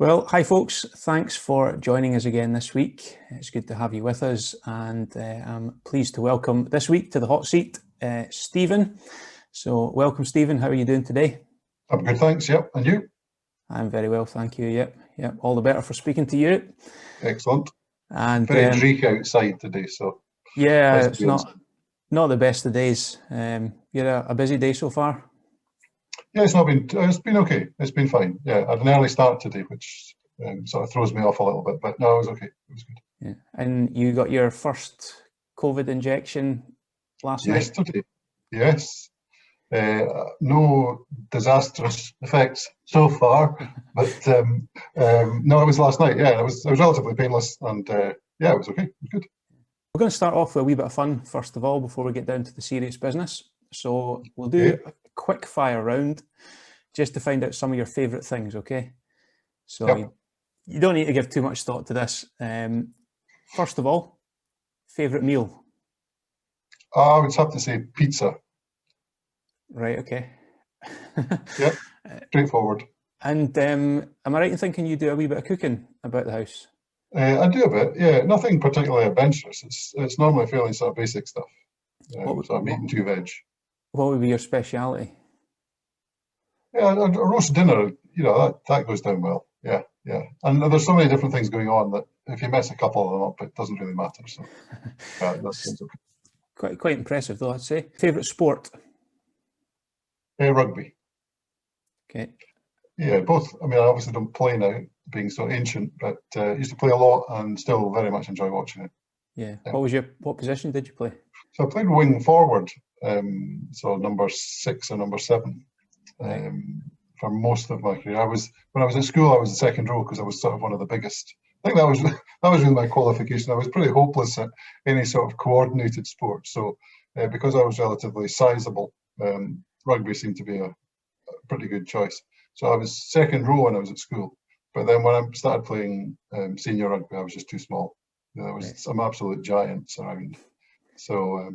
Well, hi folks, thanks for joining us again this week. It's good to have you with us, and I'm pleased to welcome this week to the hot seat, Stephen. So welcome, Stephen. How are you doing today? I'm good, thanks. Yep, and you? I'm very well, thank you. Yep. All the better for speaking to you. Excellent. And very dreary outside today, so yeah, nice it's not the best of days. You had a busy day so far? Yeah, it's been okay. It's been fine. Yeah, I had an early start today, which sort of throws me off a little bit, but no, it was okay. It was good. Yeah, and you got your first COVID injection last night? Yesterday, yes. No disastrous effects so far, but no, it was last night. Yeah, it was relatively painless, and yeah, it was okay. It was good. We're going to start off with a wee bit of fun first of all before we get down to the serious business. So we'll do a quick fire round just to find out some of your favourite things, okay? So you don't need to give too much thought to this. First of all, favourite meal? I would have to say pizza. Right, okay. Yep, straightforward. And am I right in thinking you do a wee bit of cooking about the house? I do a bit, yeah. Nothing particularly adventurous. It's normally fairly sort of basic stuff. So meat and 2 veg. What would be your speciality? Yeah, a roast dinner. You know, that goes down well. Yeah. And there's so many different things going on that if you mess a couple of them up, it doesn't really matter. So that's okay. Quite impressive, though, I'd say. Favourite sport? Rugby. Okay. Yeah, both. I mean, I obviously don't play now, being so ancient, but used to play a lot and still very much enjoy watching it. Yeah. What position did you play? So I played wing forward, so number 6 and number 7, for most of my career. When I was at school, I was the second row because I was sort of one of the biggest. I think that was really my qualification. I was pretty hopeless at any sort of coordinated sport. So because I was relatively sizable, rugby seemed to be a pretty good choice. So I was second row when I was at school, but then when I started playing senior rugby, I was just too small. There was some absolute giants around. So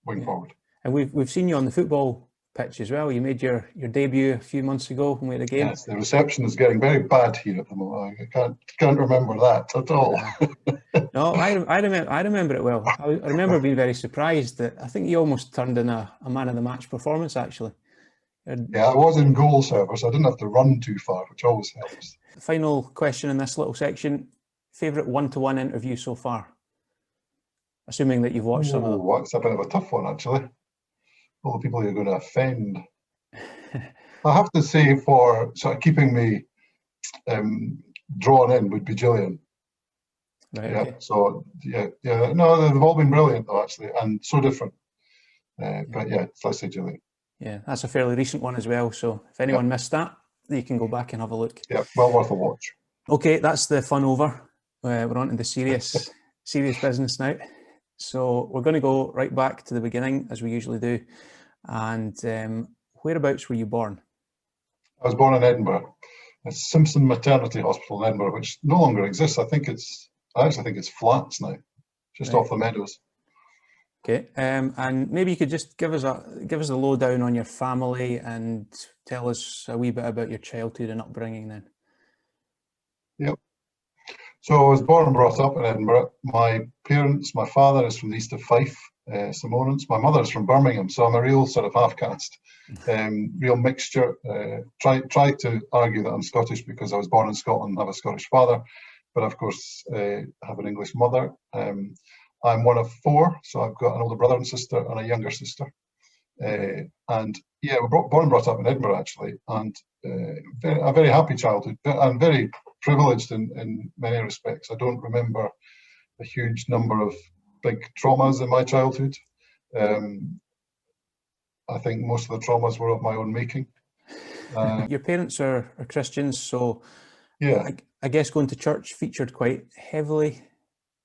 wing forward. And we've seen you on the football pitch as well. You made your debut a few months ago when we had a game. Yes, the reception is getting very bad here at the moment. I can't remember that at all. No, I remember it well. I remember being very surprised that I think you almost turned in a man of the match performance, actually. Yeah, I was in goal service. So I didn't have to run too far, which always helps. Final question in this little section. Favourite one-to-one interview so far? Assuming that you've watched some of them. It's a bit of a tough one, actually. All the people you're going to offend. I have to say, for sort of keeping me drawn in would be Gillian. Right, yeah. Okay. So no, they've all been brilliant though, actually, and so different. But yeah, let's say Gillian. Yeah, that's a fairly recent one as well. So if anyone missed that, you can go back and have a look. Yeah, well worth a watch. Okay, that's the fun over. We're on to the serious business now. So we're going to go right back to the beginning, as we usually do. And whereabouts were you born? I was born in Edinburgh, at Simpson Maternity Hospital in Edinburgh, which no longer exists. I actually think it's flats now, just off the meadows. Okay, and maybe you could just give us a lowdown on your family and tell us a wee bit about your childhood and upbringing then. Yep. So I was born and brought up in Edinburgh. My father is from the east of Fife, Samoans. My mother is from Birmingham, so I'm a real sort of half-caste, real mixture. Try to argue that I'm Scottish because I was born in Scotland and have a Scottish father, but of course I have an English mother. I'm one of 4, so I've got an older brother and sister and a younger sister. And yeah, we were born and brought up in Edinburgh, actually, and a very happy childhood. I'm very privileged in many respects. I don't remember a huge number of big traumas in my childhood. I think most of the traumas were of my own making. Your parents are Christians, so yeah, I guess going to church featured quite heavily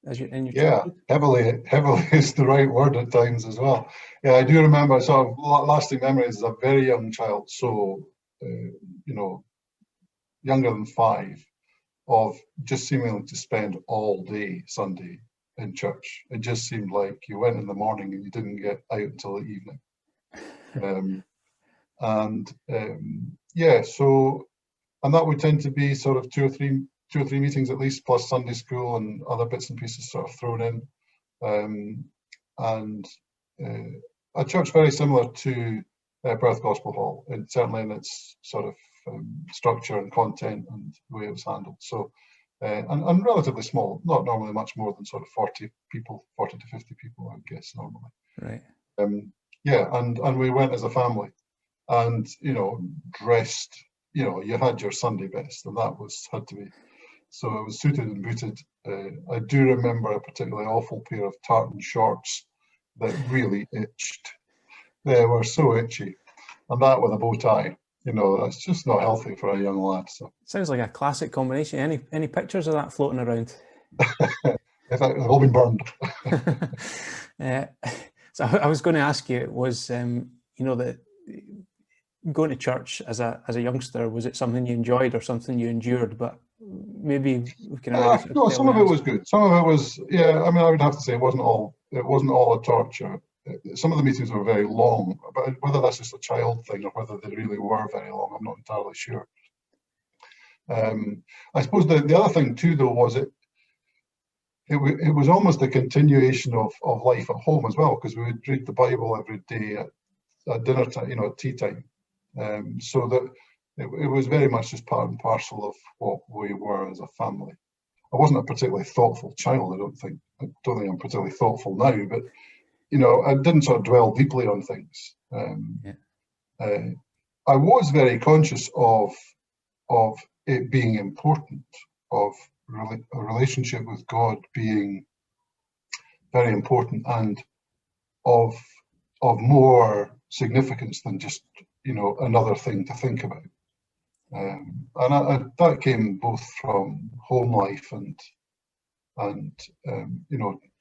in your childhood? Heavily is the right word at times as well. Yeah, I do remember sort of lasting memories as a very young child, so younger than 5, of just seeming to spend all day Sunday in church. It just seemed like you went in the morning and you didn't get out until the evening. So and that would tend to be sort of two or three meetings at least, plus Sunday school and other bits and pieces sort of thrown in. And a church very similar to Perth Gospel Hall, and certainly in its sort of structure and content and the way it was handled. So, and relatively small, not normally much more than sort of 40 people, 40 to 50 people, I would guess, normally. Right. Yeah, and we went as a family, and dressed. You had your Sunday best, and that had to be. So it was suited and booted. I do remember a particularly awful pair of tartan shorts that really itched. They were so itchy, and that with a bow tie. That's just not healthy for a young lad. So sounds like a classic combination. Any pictures of that floating around? In fact, they've all been burned. So I was going to ask you, was that going to church as a youngster, was it something you enjoyed or something you endured? But maybe we can. No, some of it was good. Some of it was, yeah. I mean, I would have to say it wasn't all a torture. Some of the meetings were very long, but whether that's just a child thing or whether they really were very long, I'm not entirely sure. I suppose the other thing too, though, was it was almost a continuation of life at home as well, because we would read the Bible every day at dinner time, at tea time. So that it was very much just part and parcel of what we were as a family. I wasn't a particularly thoughtful child, I don't think. I don't think I'm particularly thoughtful now, but I didn't sort of dwell deeply on things. I was very conscious of it being important, of a relationship with God being very important, and of more significance than just another thing to think about. And that came both from home life and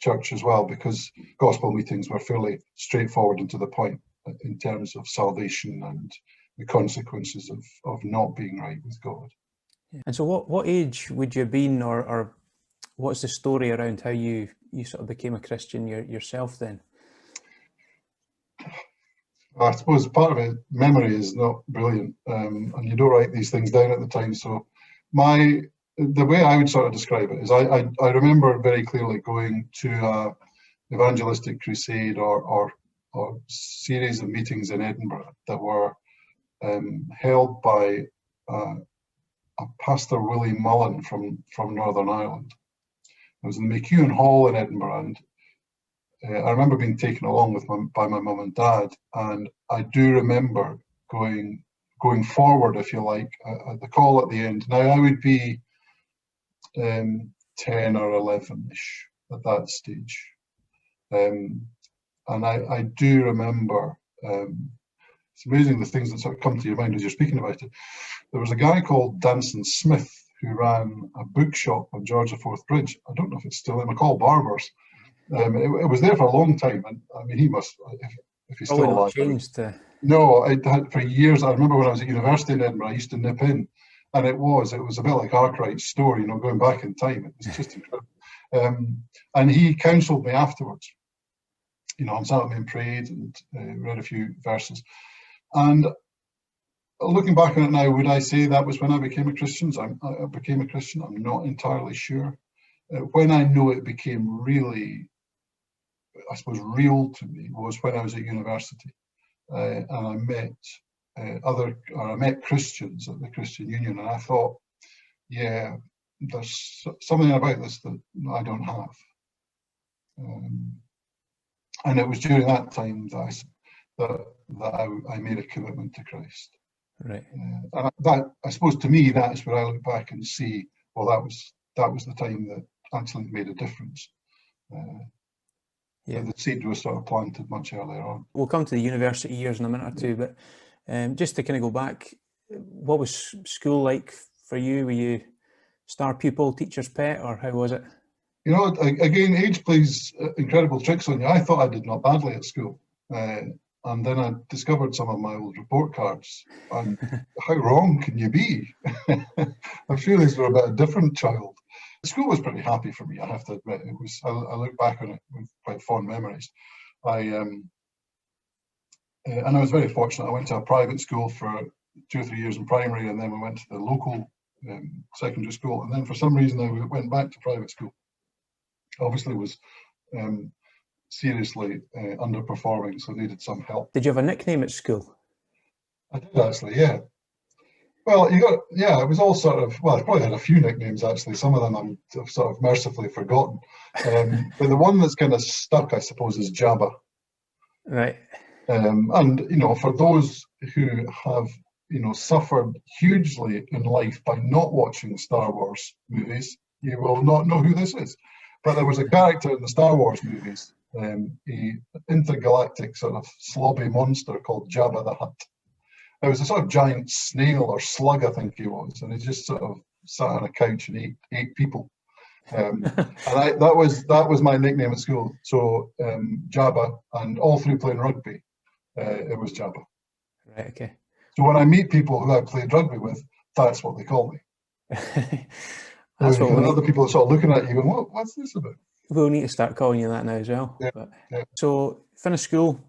church as well, because gospel meetings were fairly straightforward and to the point in terms of salvation and the consequences of not being right with God. And so what age would you have been, or what's the story around how you sort of became a Christian yourself then? I suppose part of it, memory is not brilliant, and you don't write these things down at the time. So the way I would sort of describe it is I remember very clearly going to a evangelistic crusade or series of meetings in Edinburgh that were held by a Pastor Willie Mullen from Northern Ireland. It was in the McEwan Hall in Edinburgh, and I remember being taken along by my mum and dad, and I do remember going forward, if you like, at the call at the end. Now I would be 10 or 11ish at that stage, and I do remember. It's amazing the things that sort of come to your mind as you're speaking about it. There was a guy called Danson Smith who ran a bookshop on George IV Bridge. I don't know if it's still in McCall Barbers. It was there for a long time, and I mean, he must, if he's still alive. Changed. No, it had for years. I remember when I was at university in Edinburgh, I used to nip in, and it was a bit like Arkwright's story, going back in time. It was just incredible. And he counselled me afterwards. I sat with me and prayed and read a few verses. And looking back on it now, would I say that was when I became a Christian? I became a Christian. I'm not entirely sure. When I know it became really, I suppose, real to me was when I was at university, and I met Christians at the Christian Union, and I thought, yeah, there's something about this that I don't have. And it was during that time that I made a commitment to Christ. Right. And that, I suppose, to me, that's where I look back and see, well, that was the time that actually made a difference. The seed was sort of planted much earlier on. We'll come to the university years in a minute or two, but just to kind of go back, what was school like for you? Were you star pupil, teacher's pet, or how was it? Again, age plays incredible tricks on you. I thought I did not badly at school. And then I discovered some of my old report cards, and how wrong can you be? I feel as though I'm a different child. School was pretty happy for me, I have to admit. It was. I look back on it with quite fond memories. And I was very fortunate. I went to a private school for 2 or 3 years in primary, and then we went to the local secondary school, and then for some reason I went back to private school. Obviously was seriously underperforming, so needed some help. Did you have a nickname at school? I did actually, yeah. Well, it was all sort of, well, I probably had a few nicknames actually. Some of them I've sort of mercifully forgotten. But the one that's kind of stuck, I suppose, is Jabba. Right. And, for those who have, suffered hugely in life by not watching Star Wars movies, you will not know who this is. But there was a character in the Star Wars movies, an intergalactic sort of slobby monster called Jabba the Hutt. It was a sort of giant snail or slug, I think he was, and he just sort of sat on a couch and ate people. And that was my nickname at school. So Jabba, and all through playing rugby, it was Jabba. Right. Okay. So when I meet people who I played rugby with, that's what they call me. That's what other people are sort of looking at you going, what's this about? We'll need to start calling you that now as well. Yeah, but, yeah. So finish school,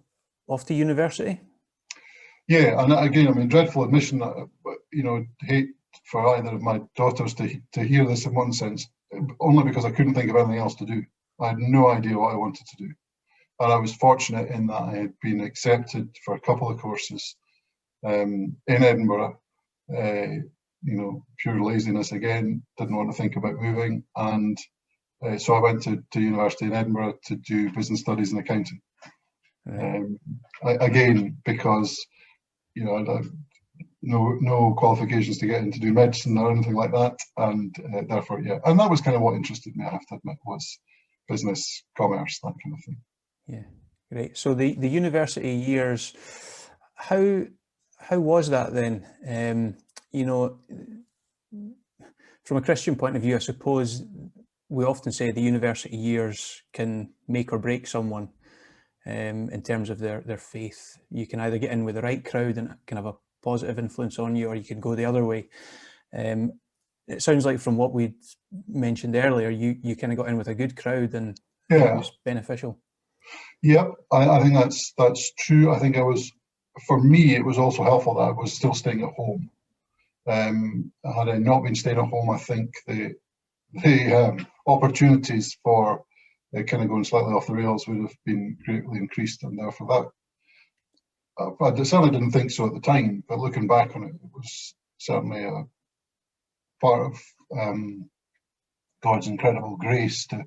off to university? Yeah, and again, I mean, dreadful admission, hate for either of my daughters to hear this in one sense, only because I couldn't think of anything else to do. I had no idea what I wanted to do. And I was fortunate in that I had been accepted for a couple of courses in Edinburgh. Pure laziness again, didn't want to think about moving. And so I went to university in Edinburgh to do business studies and accounting. Right. Again, because I had no qualifications to get in to do medicine or anything like that, and therefore, yeah. And that was kind of what interested me, I have to admit, was business, commerce, that kind of thing. Yeah, great. So the university years, how was that then? From a Christian point of view, I suppose we often say the university years can make or break someone in terms of their faith. You can either get in with the right crowd and can have a positive influence on you, or you can go the other way. It sounds like from what we mentioned earlier, you kind of got in with a good crowd, and it was beneficial. Yep, I think that's true. I think for me, it was also helpful that I was still staying at home. Had I not been staying at home, I think the opportunities for kind of going slightly off the rails would have been greatly increased, and therefore that I certainly didn't think so at the time, but looking back on it, it was certainly a part of God's incredible grace to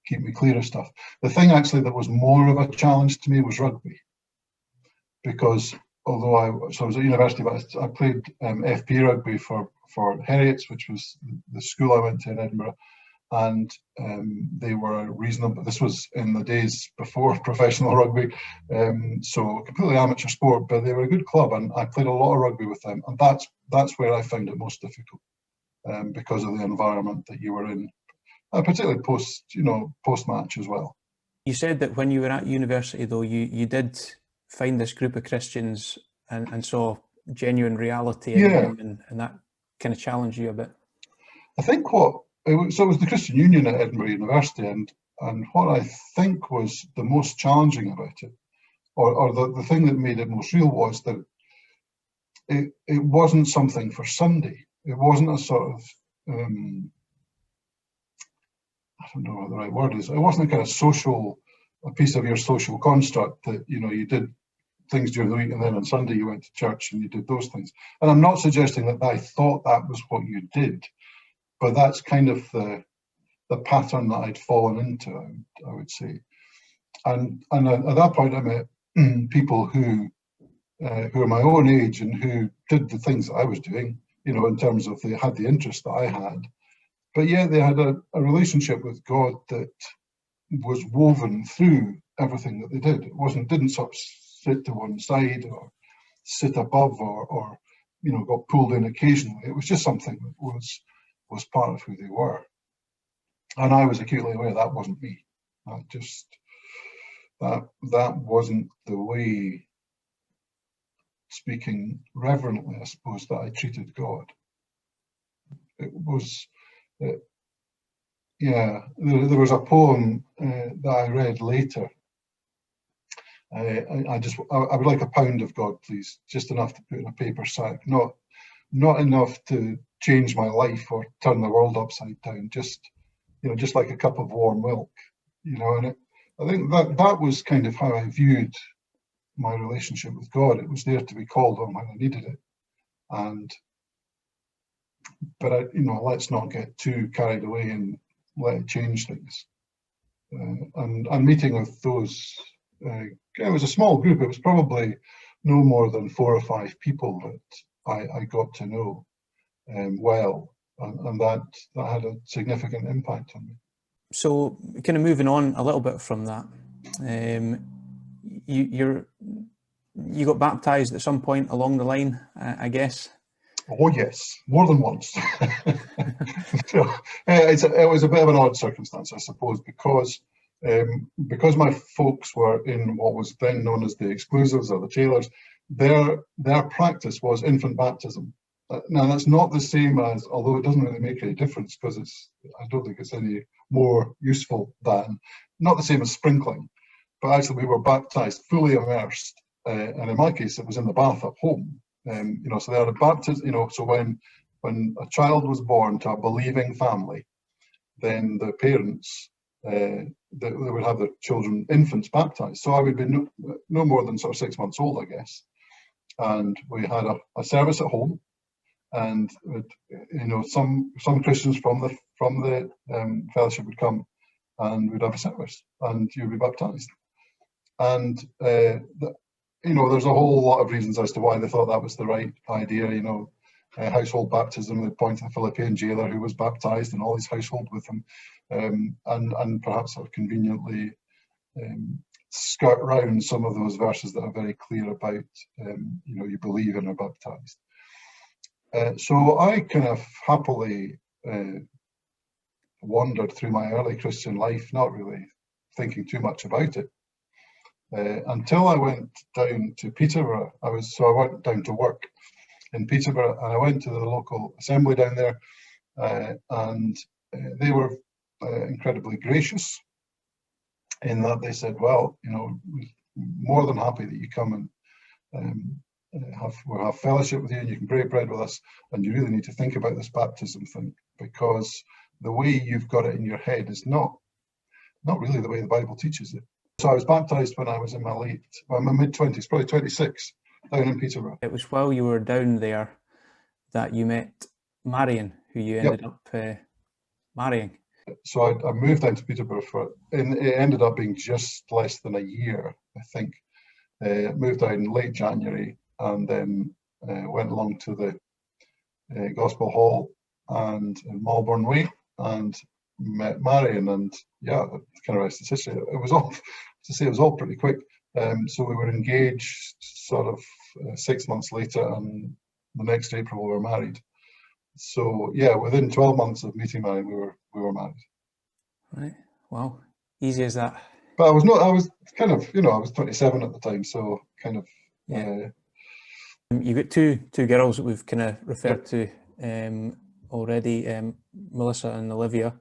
keep me clear of stuff. The thing actually that was more of a challenge to me was rugby, because although I was at university, but I played FP rugby for Heriots, which was the school I went to in Edinburgh, and they were reasonable. This was in the days before professional rugby, so completely amateur sport, but they were a good club, and I played a lot of rugby with them, and that's where I found it most difficult, because of the environment that you were in, particularly post-match as well. You said that when you were at university, though, you did find this group of Christians and saw genuine reality in them, and that kind of challenged you a bit. I think it was the Christian Union at Edinburgh University, and what I think was the most challenging about it, or the thing that made it most real, was that it wasn't something for Sunday. It wasn't a sort of I don't know what the right word is. It wasn't a kind of a piece of your social construct that you did things during the week, and then on Sunday you went to church and you did those things. And I'm not suggesting that I thought that was what you did, but that's kind of the pattern that I'd fallen into, I would say. And at that point I met people who are my own age and who did the things that I was doing, in terms of they had the interest that I had, but yet they had a relationship with God that was woven through everything that they did. It didn't sort of sit to one side or sit above or got pulled in occasionally. It was just something that was part of who they were. And I was acutely aware that wasn't me. That wasn't the way, speaking reverently, I suppose, that I treated God. It was, there was a poem that I read later I would like £1 of God, please, just enough to put in a paper sack, not enough to change my life or turn the world upside down, just like a cup of warm milk, and I think that was kind of how I viewed my relationship with God. It was there to be called on when I needed it. But let's not get too carried away and let it change things. And meeting with those, it was a small group. It was probably no more than 4 or 5 people that I got to know well, and that had a significant impact on me. So, kind of moving on a little bit from that, you got baptized at some point along the line, I guess. Oh yes, more than once. So, it was a bit of an odd circumstance, I suppose, because my folks were in what was then known as the exclusives or the jailers. Their practice was infant baptism. Now that's not the same as, although it doesn't really make any difference because I don't think it's any more useful than, not the same as sprinkling, but actually we were baptized fully immersed, and in my case it was in the bath at home. So they had a baptism. So when a child was born to a believing family, then the parents they would have their infants baptized. So I would be no more than sort of 6 months old, I guess, and we had a service at home. And some Christians from the fellowship would come, and we'd have a service, and you'd be baptized. And there's a whole lot of reasons as to why they thought that was the right idea. Household baptism. They point to the Philippian jailer who was baptized, and all his household with him, and perhaps sort of conveniently skirt round some of those verses that are very clear about you believe and are baptized. So I kind of happily wandered through my early Christian life, not really thinking too much about it, until I went down to Peterborough. I went down to work in Peterborough, and I went to the local assembly down there, and they were incredibly gracious in that they said, well, we're more than happy that you come and we'll have fellowship with you, and you can break bread with us, and you really need to think about this baptism thing, because the way you've got it in your head is not really the way the Bible teaches it. So I was baptized when I was in my mid-20s, probably 26, down in Peterborough. It was while you were down there that you met Marion, who you ended up marrying. So I moved down to Peterborough and it ended up being just less than a year, I think. Moved down in late January, and then went along to the Gospel Hall and in Malvern Way, and met Marion, and yeah, kind of rest is history. It was all pretty quick. So we were engaged sort of 6 months later, and the next April we were married. So yeah, within 12 months of meeting Marion, we were married. Right. Wow. Easy as that. But I was kind of, I was 27 at the time, so kind of. Yeah. You got two girls that we've kind of referred to already, Melissa and Olivia.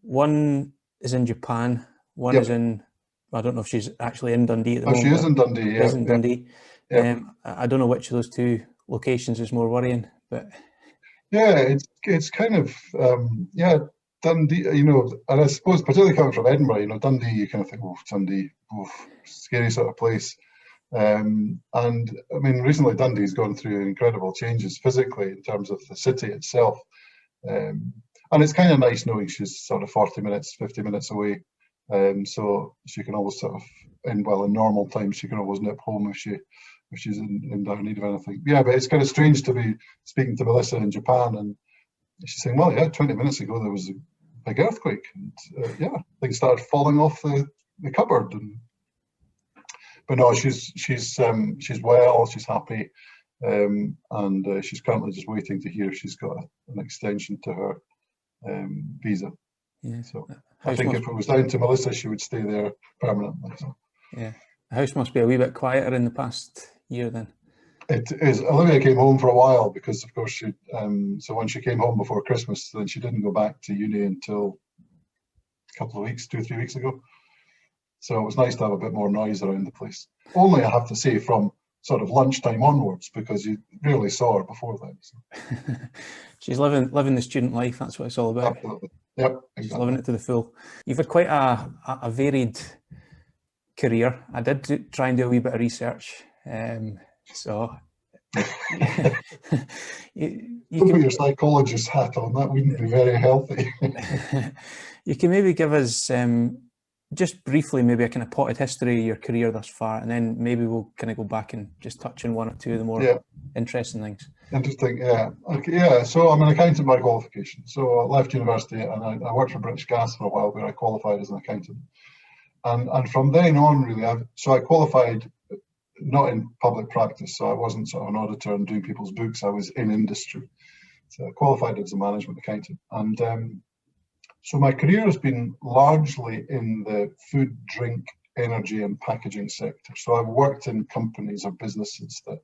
One is in Japan. One is in, I don't know if she's actually in Dundee at the moment. She is in Dundee, yeah. Is in Dundee. I don't know which of those two locations is more worrying, but. Yeah, it's kind of, Dundee, and I suppose particularly coming from Edinburgh, Dundee, you kind of think, Dundee, scary sort of place. And I mean, recently Dundee's gone through incredible changes physically in terms of the city itself. And it's kind of nice knowing she's sort of 40 minutes, 50 minutes away. So she can always sort of, in normal times, she can always nip home if she's in dire need of anything. Yeah, but it's kind of strange to be speaking to Melissa in Japan, and she's saying, 20 minutes ago there was a big earthquake, and things started falling off the cupboard. But no, she's well, she's happy, and she's currently just waiting to hear if she's got an extension to her visa. Yeah. So I think if it was down to Melissa, she would stay there permanently. So. Yeah, the house must be a wee bit quieter in the past year then. It is. Olivia came home for a while because, of course, so when she came home before Christmas, then she didn't go back to uni until a couple of weeks, 2 or 3 weeks ago. So it was nice to have a bit more noise around the place. Only, I have to say, from sort of lunchtime onwards, because you rarely saw her before then. So. She's living the student life. That's what it's all about. Absolutely. Yep, exactly. She's living it to the full. You've had quite a varied career. I did try and do a wee bit of research. So you can put your psychologist hat on. That wouldn't be very healthy. You can maybe give us just briefly maybe a kind of potted history of your career thus far, and then maybe we'll kind of go back and just touch on one or two of the more interesting things. Interesting, yeah. Okay, yeah. So I'm an accountant by qualification. So I left university and I worked for British Gas for a while, where I qualified as an accountant. And from then on, really, I qualified not in public practice, so I wasn't sort of an auditor and doing people's books. I was in industry. So I qualified as a management accountant. And so my career has been largely in the food, drink, energy and packaging sector. So I've worked in companies or businesses that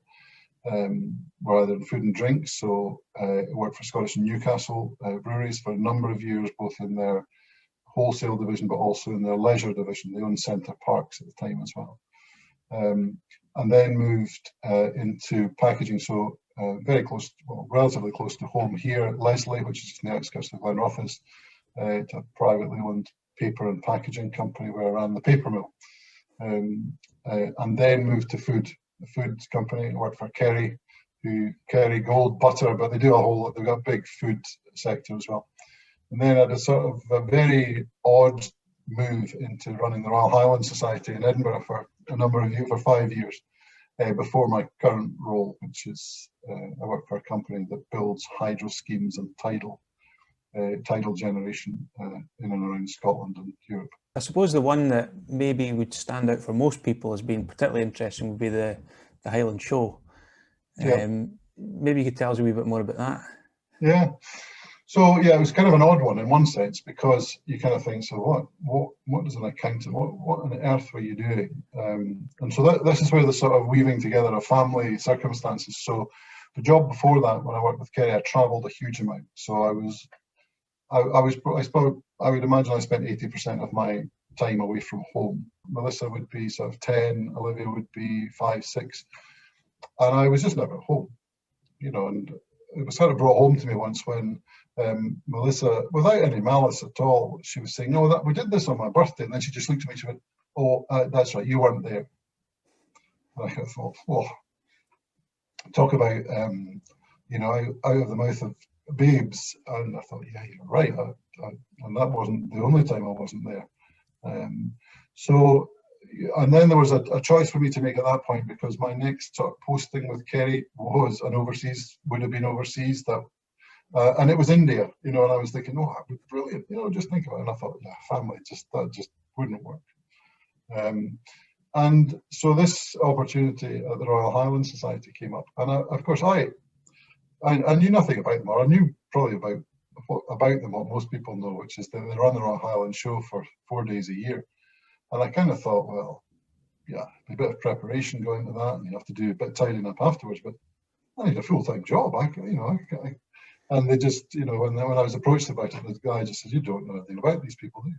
were either in food and drink. So I worked for Scottish and Newcastle breweries for a number of years, both in their wholesale division, but also in their leisure division. They owned Centre Parks at the time as well. And then moved into packaging. So very close, well, relatively close to home here at Leslie, which is in the outskirts of Glenrothes, to a privately owned paper and packaging company where I ran the paper mill. And then moved to food, a food company. I worked for Kerry, who carry gold butter, but they've got a big food sector as well. And then I had a sort of a very odd move into running the Royal Highlands Society in Edinburgh for a number of years, for 5 years, before my current role, which is I work for a company that builds hydro schemes and tidal generation in and around Scotland and Europe. I suppose the one that maybe would stand out for most people as being particularly interesting would be the Highland show. Maybe you could tell us a wee bit more about that. Yeah. So yeah, it was kind of an odd one in one sense, because you kind of think, so what is an accountant? What on earth were you doing? And so this is where the sort of weaving together of family circumstances. So the job before that, when I worked with Kerry, I travelled a huge amount. So I would imagine I spent 80% of my time away from home. Melissa would be sort of 10, Olivia would be 5, 6, and I was just never at home, and it was sort of brought home to me once when Melissa, without any malice at all, she was saying, no, we did this on my birthday, and then she just looked at me and she went, oh, that's right, you weren't there. And I thought, oh, talk about, out of the mouth of babes. And I thought, yeah, you're right. And that wasn't the only time I wasn't there. And then there was a choice for me to make at that point, because my next sort of posting with Kerry would have been overseas, and it was India, and I was thinking, oh, that would be brilliant, just think about it. And I thought, yeah, family, that just wouldn't work. And so this opportunity at the Royal Highlands Society came up, and of course I knew nothing about them, or I knew probably about them what most people know, which is that they run the Royal Highlands show for 4 days a year. And I kind of thought, well, yeah, a bit of preparation going to that, and you have to do a bit of tidying up afterwards, but I need a full-time job. And they just, when I was approached about it, the guy just said, you don't know anything about these people, do you?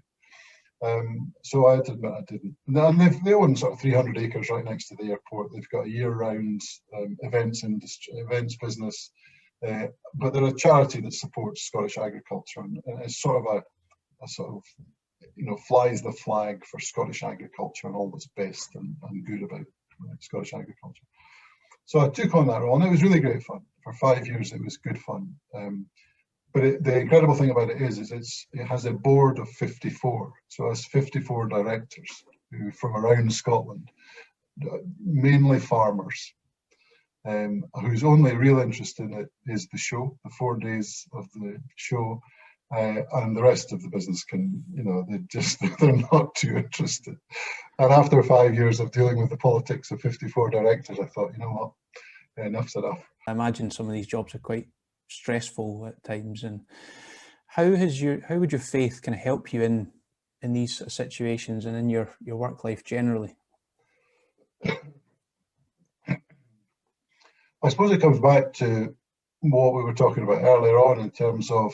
So I had to admit I didn't. And they own sort of 300 acres right next to the airport. They've got a year-round events business, but they're a charity that supports Scottish agriculture, and it's sort of a sort of, flies the flag for Scottish agriculture and all that's best and good about Scottish agriculture. So I took on that role, and it was really great fun. For 5 years, it was good fun. But the incredible thing about it is it has a board of 54. So it has 54 directors who from around Scotland, mainly farmers, whose only real interest in it is the show, the 4 days of the show. And the rest of the business they're not too interested. And after 5 years of dealing with the politics of 54 directors, I thought, you know what, enough's enough. I imagine some of these jobs are quite stressful at times. And how would your faith kind of help you in these situations and in your work life generally? I suppose it comes back to what we were talking about earlier on in terms of,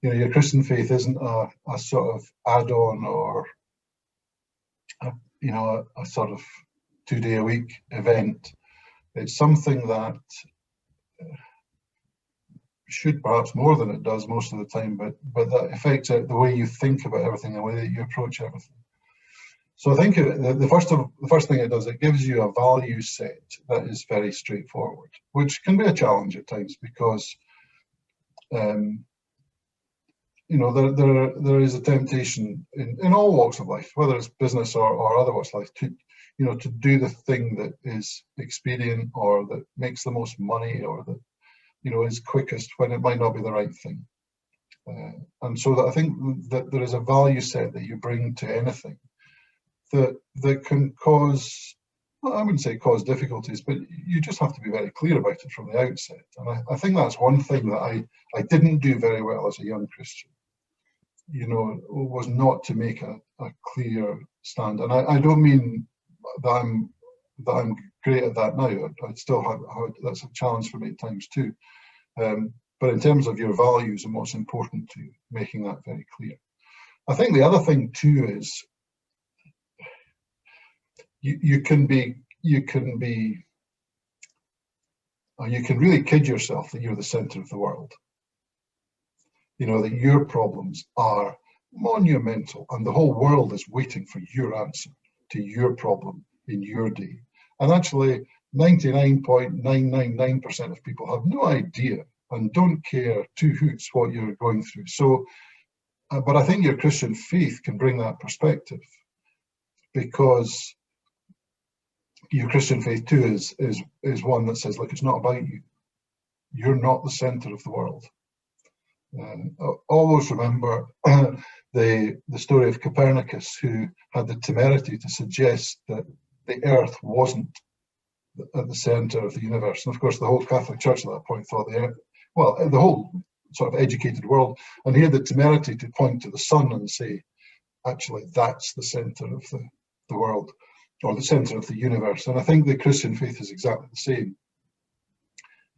your Christian faith isn't a sort of add-on or a sort of 2-day-a-week event. It's something that should perhaps more than it does most of the time, but that affects the way you think about everything, the way that you approach everything. So I think the first thing it does, it gives you a value set that is very straightforward, which can be a challenge at times because there is a temptation in all walks of life, whether it's business or other walks of life, to do the thing that is expedient or that makes the most money or that is quickest when it might not be the right thing. And so that I think that there is a value set that you bring to anything that can cause, well, I wouldn't say cause difficulties, but you just have to be very clear about it from the outset. And I think that's one thing that I didn't do very well as a young Christian, was not to make a clear stand. And I don't mean that I'm great at that now. I still have that's a challenge for me at times too. But in terms of your values and what's important to you, making that very clear. I think the other thing too is you can really kid yourself that you're the center of the world. That your problems are monumental and the whole world is waiting for your answer to your problem in your day. And actually 99.999% of people have no idea and don't care two hoots what you're going through. So, but I think your Christian faith can bring that perspective, because your Christian faith too is one that says, look, it's not about you. You're not the center of the world. I always remember the story of Copernicus, who had the temerity to suggest that the Earth wasn't at the center of the universe. And of course, the whole Catholic Church at that point thought the whole sort of educated world, and he had the temerity to point to the sun and say, actually, that's the center of the world, or the center of the universe. And I think the Christian faith is exactly the same.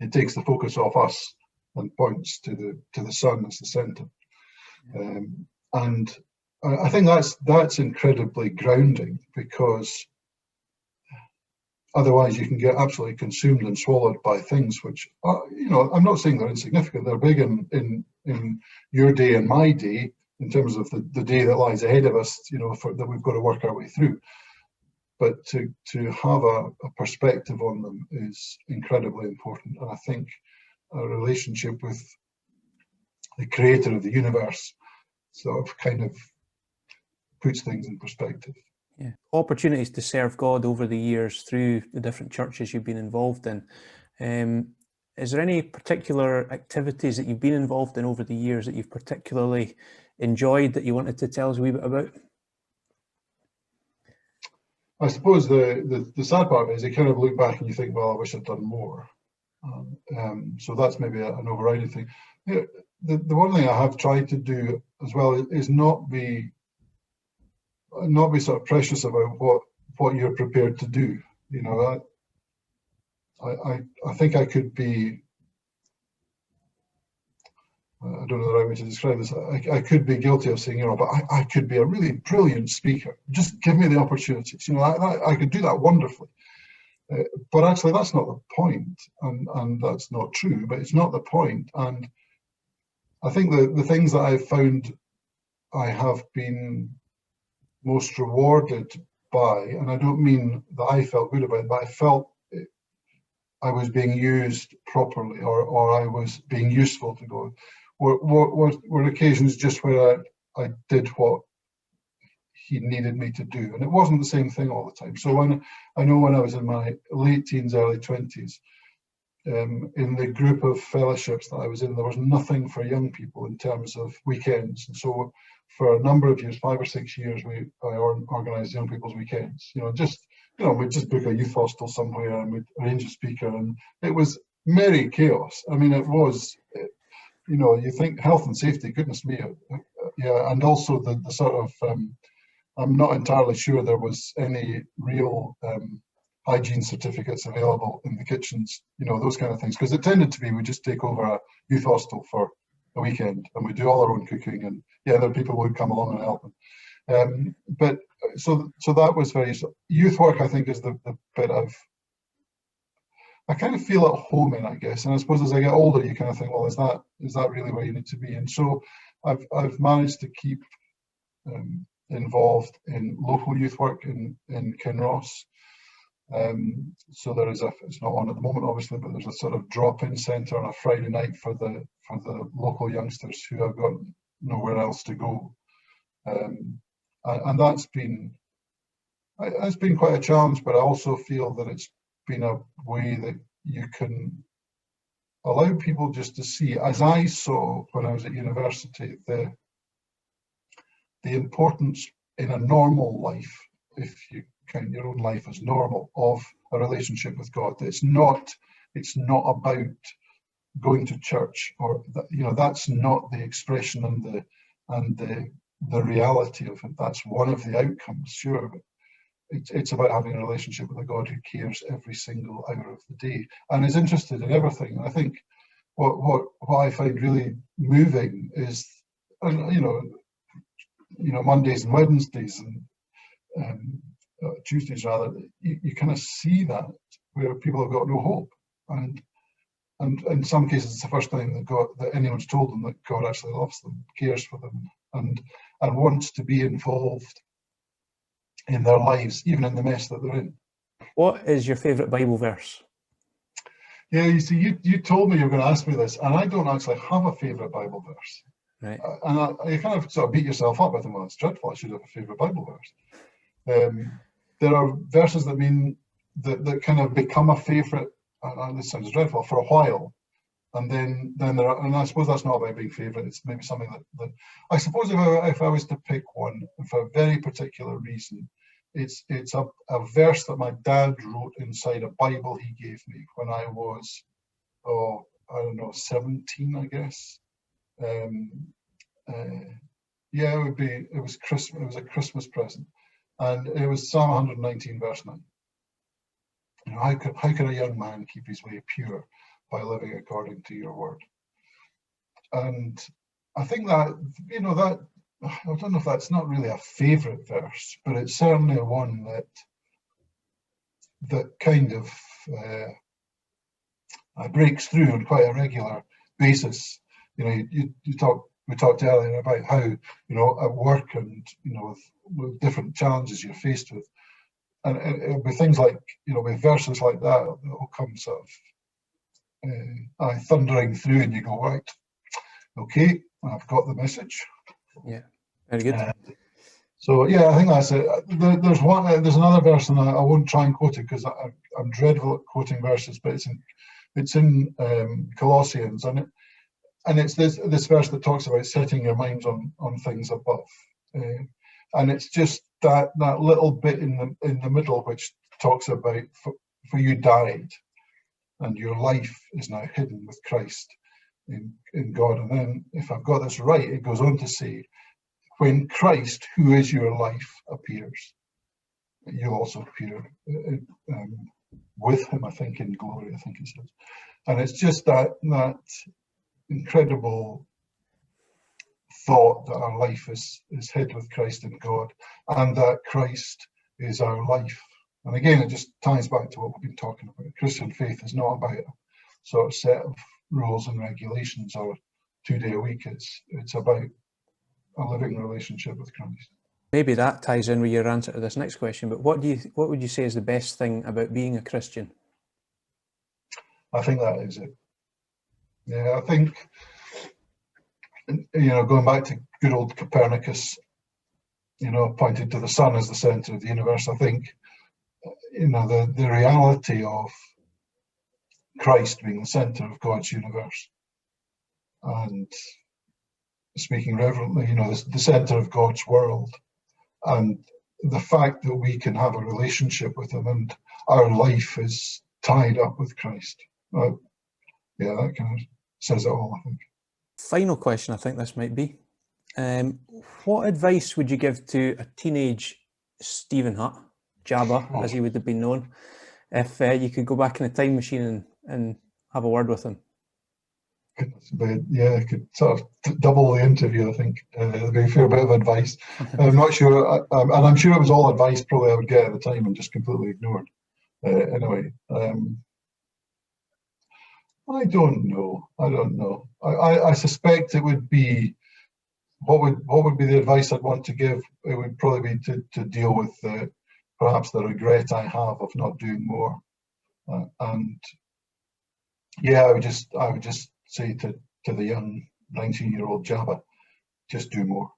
It takes the focus off us and points to the sun as the center. And I think that's incredibly grounding, because otherwise you can get absolutely consumed and swallowed by things which are, I'm not saying they're insignificant, they're big in your day and my day, in terms of the day that lies ahead of us, that we've got to work our way through. But to have a perspective on them is incredibly important. And I think a relationship with the creator of the universe sort of kind of puts things in perspective. Yeah, opportunities to serve God over the years through the different churches you've been involved in. Is there any particular activities that you've been involved in over the years that you've particularly enjoyed that you wanted to tell us a wee bit about? I suppose the sad part is you kind of look back and you think, well, I wish I'd done more. So that's maybe an overriding thing. The one thing I have tried to do as well is not be sort of precious about what you're prepared to do. I think I could be, I don't know the right way to describe this. I could be guilty of saying, but I could be a really brilliant speaker. Just give me the opportunities. I could do that wonderfully. But actually, that's not the point, and that's not true. But it's not the point. And I think the things that I've found I have been most rewarded by, and I don't mean that I felt good about it, but I felt I was being used properly, or I was being useful to God, were occasions just where I did what he needed me to do. And it wasn't the same thing all the time. So when I was in my late teens, early 20s, in the group of fellowships that I was in, there was nothing for young people in terms of weekends. And so for a number of years, 5 or 6 years, I organised young people's weekends. We'd just book a youth hostel somewhere and we'd arrange a speaker, and it was merry chaos. I mean, it was, you think health and safety, goodness me, yeah, and also the sort of, I'm not entirely sure there was any real hygiene certificates available in the kitchens, those kind of things, because it tended to be we just take over a youth hostel for a weekend and we do all our own cooking, and yeah, there are people who would come along and help them. But so that was very youth work. I think is the bit I kind of feel at home in, I guess. And I suppose as I get older, you kind of think, well, is that really where you need to be? And so I've managed to keep involved in local youth work in Kinross. So there is it's not on at the moment, obviously, but there's a sort of drop-in centre on a Friday night for the local youngsters who have got nowhere else to go. And that's been quite a challenge, but I also feel that it's been a way that you can allow people just to see, as I saw when I was at university, the importance in a normal life, if you count your own life as normal, of a relationship with God. It's not about going to church, or that's not the expression and the reality of it. That's one of the outcomes, sure, but it's about having a relationship with a God who cares every single hour of the day and is interested in everything. And I think what I find really moving is, Mondays and Wednesdays and Tuesdays rather, you kind of see that where people have got no hope, and in some cases it's the first time that anyone's told them that God actually loves them, cares for them, and wants to be involved in their lives, even in the mess that they're in. What is your favourite Bible verse? Yeah, you see, you told me you were going to ask me this, and I don't actually have a favourite Bible verse. Right. And you kind of sort of beat yourself up. I think, well, it's dreadful, I should have a favourite Bible verse. There are verses that kind of become a favourite, and this sounds dreadful, for a while. And then there are, and I suppose that's not about being favourite, it's maybe something that I suppose if I was to pick one for a very particular reason, it's a verse that my dad wrote inside a Bible he gave me when I was, 17, I guess. It was Christmas, it was a Christmas present. And it was Psalm 119, verse 9. How can a young man keep his way pure? By living according to your word. And I think that, that, I don't know if that's not really a favourite verse, but it's certainly one that kind of breaks through on quite a regular basis. We talked earlier about how, at work and, with different challenges you're faced with. And it'll be things like, with verses like that will come sort of thundering through, and you go, right, okay, I've got the message. Yeah, very good. So yeah, I think that's it. There's another verse, and I won't try and quote it because I'm dreadful at quoting verses, but it's in Colossians, and it's this verse that talks about setting your minds on things above, and it's just that little bit in the middle which talks about for you died, and your life is now hidden with Christ in God. And then, if I've got this right, it goes on to say, when Christ, who is your life, appears, you'll also appear with him, I think, in glory, I think he says. And it's just that incredible thought that our life is hid with Christ in God, and that Christ is our life. And again, it just ties back to what we've been talking about. Christian faith is not about a sort of set of rules and regulations or 2-day a week. It's about a living relationship with Christ. Maybe that ties in with your answer to this next question, but what would you say is the best thing about being a Christian? I think that is it. Yeah, I think, going back to good old Copernicus, pointed to the sun as the centre of the universe, I think, the reality of Christ being the centre of God's universe, and speaking reverently, the centre of God's world, and the fact that we can have a relationship with him and our life is tied up with Christ. That kind of says it all, I think. Final question, I think this might be. What advice would you give to a teenage Stephen Hutt, Jabba, as he would have been known, if you could go back in a time machine and have a word with him? But yeah, I could sort of double the interview, I think. It'd be a fair bit of advice. I'm not sure, and I'm sure it was all advice probably I would get at the time and just completely ignored. Anyway, I don't know. I don't know. I suspect it would be, what would be the advice I'd want to give? It would probably be to deal with perhaps the regret I have of not doing more. And yeah, I would just say to the young 19-year-old Jabba, just do more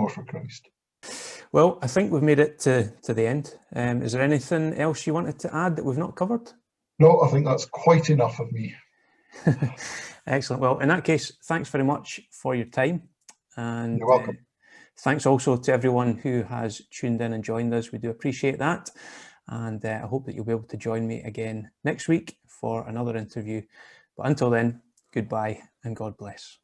for Christ. Well, I think we've made it to the end. Is there anything else you wanted to add that we've not covered? No, I think that's quite enough of me. Excellent. Well, in that case, thanks very much for your time. And you're welcome. Thanks also to everyone who has tuned in and joined us. We do appreciate that. And I hope that you'll be able to join me again next week for another interview. But until then, goodbye and God bless.